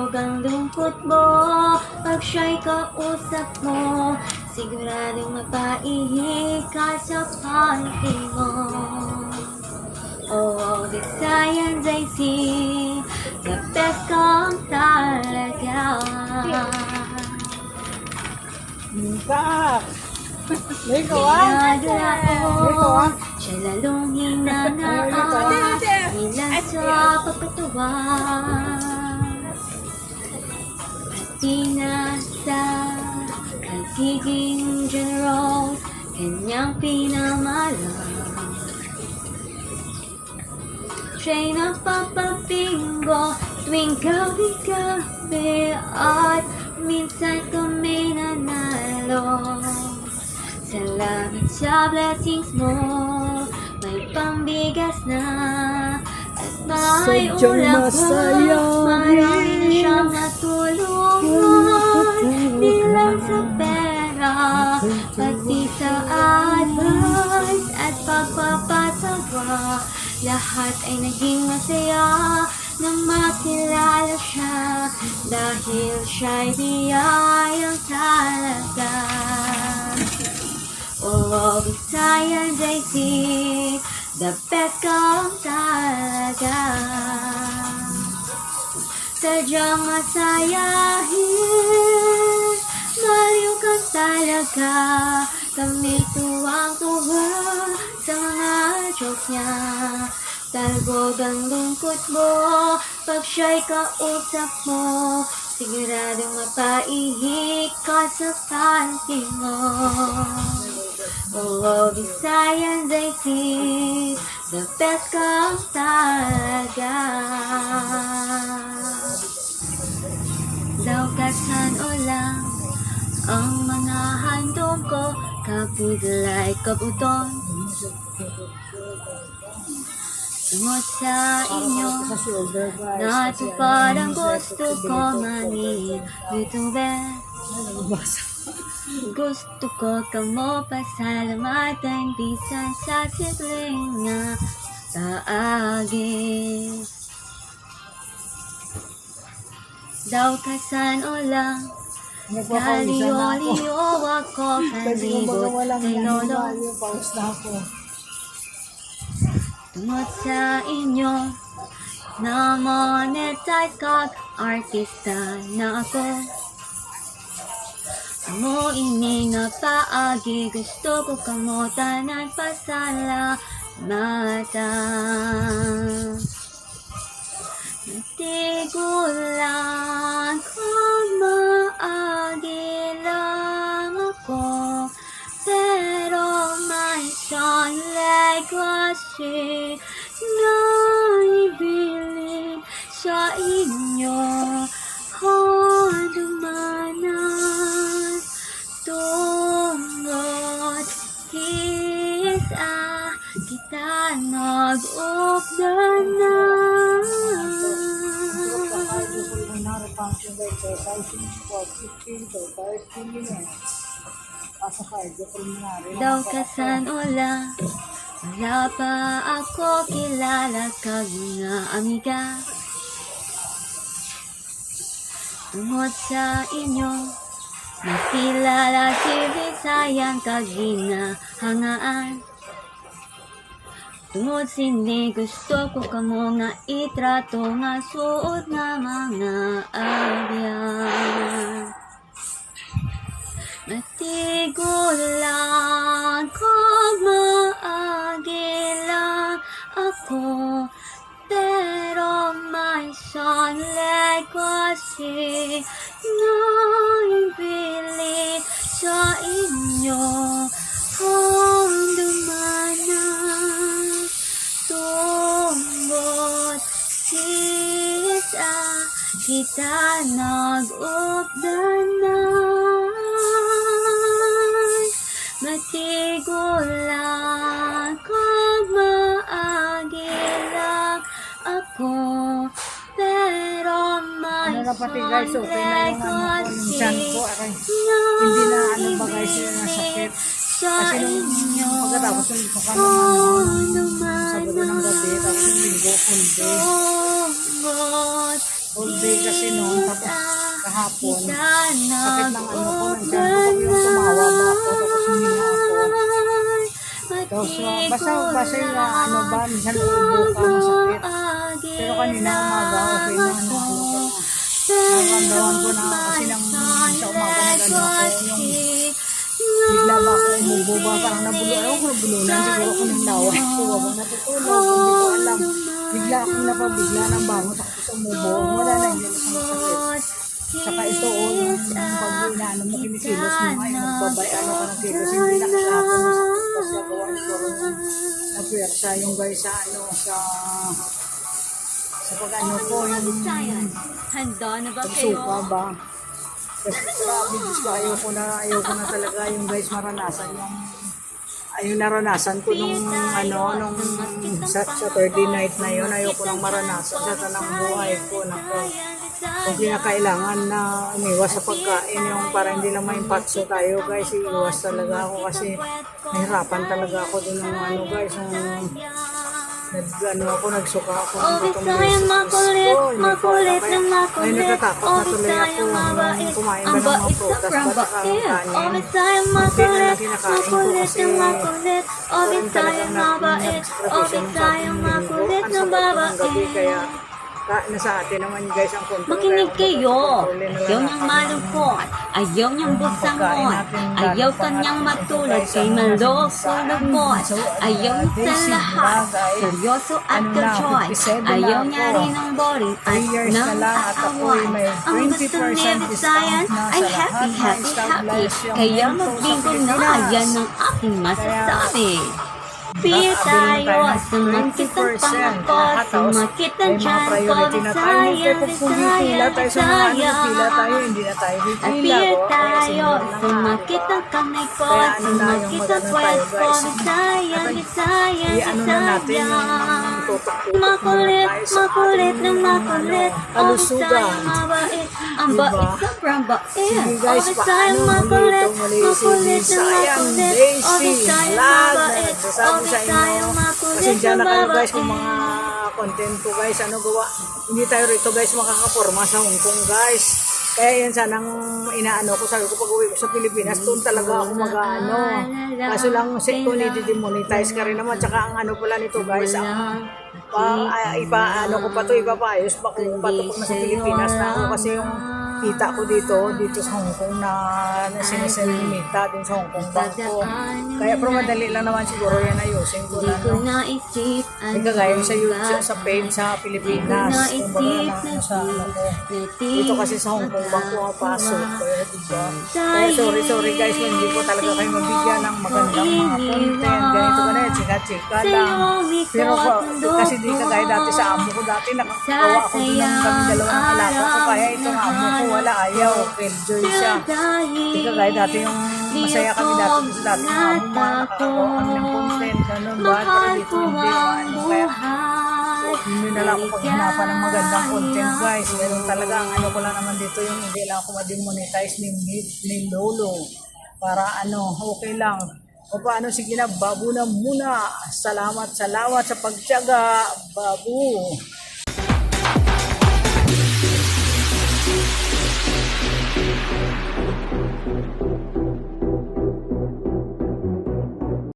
Talbog ang lungkot mo pag siya'y kausap mo. Siguradong mapaihi ka sa panty mo. Oh, Visayans I see, the best kang talaga. Minta! Pinaglaon, siya lalong hinangaan, ilan sa pagkatuwa. Pati na sa pagiging generous, kanyang pinamalang. Siya'y napapabingo tuwing gabi-gabi at minsan kami nanalo. Salamat sa blessings mo, may pambigas na at may ulam pa. Marami na siyang natulungan, di lang sa pera, pati sa advice at pagpapatawa. Lahat ay naging masaya nang makilala siya, dahil siya'y biyayang talaga. Oh, Visayans I see, the best kang talaga. Sadyang masayahin, maliw ka talaga. Kami tuwang-tuwa sa mga jokes niya. Talbog ang lungkot mo pag siya'y kausap mo. Siguradong mapaihi ka sa panty mo. Oh, Visayans I see, the best kang talaga. Daukasan o lang ang mga handog ko, kapudlay kabuton. Tungod sa inyo, natupad ang gusto ko maging YouTuber. Gusto ko kamo pasalamatan bisan sa simpleng na paagi. Daukasan o lang, naliyo-liyo ako kalibot kay Lolo. Tungod sa inyo, na monetize kag artista na ako. Amo ini nga paagi, gusto ko kamo tanan pasalamatan. Natigulan kung maagi lang ako, pero may isang legacy na ibili sa inyo. Dumanas tungod kisa kita nag-ugdanan. Daukasan ula, wala pa ako kilala kag mga amiga. Tungod sa inyo, nakilala si Visayang kag ginahangaan. Tungod sini gusto ko kamo nga itrato nga suot nga mga abyan. Natigulan kung maagi lang ako, pero may isang legacy na ibili sa inyo. Kung dumanas tungod kisa kita nag-ugdanan. Matigulan kung maagi lang ako, pero may pati guys, okay na yung chan ko. Hindi na ba guys yung nasakit. Kasi nung pagkatapos yung mukha ng Sabado ng gabi, tapos yung linggo, full day. Whole day kasi noon, tapos kahapon, Sana sakit ng ano ko, ng tiyan ko, pag yung tumawa ba ako, tapos huminga ako. Tapos, basta yung ano ba, minsan uubo ka, masakit. Pero kanina umaga, okay na, naramdaman ko na kasi nang sa umaga na gano'n ako, yung bigla ba ako umubo ba, parang nabulo, ayaw ko nabulunan, siguro ko ng lawa ko, habang natutulog, hindi ko alam. Bigla akong napabigla ng bangon, tapos umubo, wala na yun isang sakit. Saka ito, yung pag-inaano mo, kinikilos mo nga, yung magbabay, ano ka ng kilos, hindi nakakapon mo sa kilos, gagawa nito ng pwersa, yung guys sa ano, sa pag-ano ko, yung Handa na ba pagsuka kayo? ba. Kasi sabi, Diyos ko, ayaw ko na talaga yung guys maranasan yung naranasan ko nung sa Saturday night na yun, ayaw ko nang maranasan sa tanang buhay ko. Kung kinakailangan na umiwas sa pagkain, yung para hindi lang maimpatso tayo guys, iiwas talaga ako kasi nahirapan talaga ako dun ng ano guys, nagsuka ako ng itong beses. Makulit na makulit. Ay, natatakot na tuloy ako nung kumain ka ng mga prutas ba at kanin. Hindi na lang kinakain ko kasi parang talagang nag-expression sa linggo. Ang sakit ng gabi kaya nasa atin naman guys ang control. Makinig kayo. Ayaw niyang malungkot. Ayaw niyang busangon. Ayaw kanyang matulad kay maloko-lungkot. Ayaw niya sa lahat. Seryoso at ka-joy. Ayaw niya rin ng boring at ng aawan. Ang gusto niya Visayan ay happy, happy, happy. Kaya magbingo na yan ang aking masasabi. Piya tayo, sumakit ang pangako, sumakit ang tiyan ko, Visaya, Visaya, Visaya. Hindi na tayo pipila. Piya tayo, sumakit ang kamay ko, sumakit ang puwet ko, Visaya, Visaya, Visaya. Makulit, makulit na makulit, o Visaya, mabait, ang bait, sobrang bait. O Visaya, makulit, makulit na makulit, o Visaya, mabait, o sa inyo. Pasensya na kayo guys kung mga content ko guys, gawa. Hindi tayo rito guys makakaporma sa Hong Kong guys. Kaya yan sanang inaano ko, sabi ko pag uwi ko sa Pilipinas, doon talaga ako mag-ano. Kaso lang kung i-demonetize ka rin naman, tsaka ang ano pala nito guys, ipaano ko pa to, ipapayos pa kung pa to pag nasa Pilipinas na ako kasi yung kita ko dito sa Hong Kong na sinisendimita din sa Hong Kong bangko. Kaya pero madali lang naman siguro yan ayusin ko na. Hindi kagaya sa YouTube, sa page sa Pilipinas. Kumbaga na sa ano ko. Dito kasi sa Hong Kong bangko kapasok. Kaya diba? Kaya sorry guys, hindi ko talaga kayo mabigyan ng magandang mga content. Ganito ka na, chika-chika lang. Pero kasi di kagaya dati sa amo ko, dati nakagawa ako din ng kami dalawang alaga ko. Kaya itong amo ko wala, ayaw, enjoy siya. Di kagaya dati yung masaya kami dati sa dati ng amo, nakakagawa kami ng content, ganun ba? Pero dito hindi, kaya hindi na lang ako paghanapan ng magandang content guys. Ganun talaga, ang ano ko lang naman dito yung hindi lang ako ma-demonetize ni Lolo. Para okay lang. O paano, sige na, babu na muna. Salamat sa pagtiyaga, babu.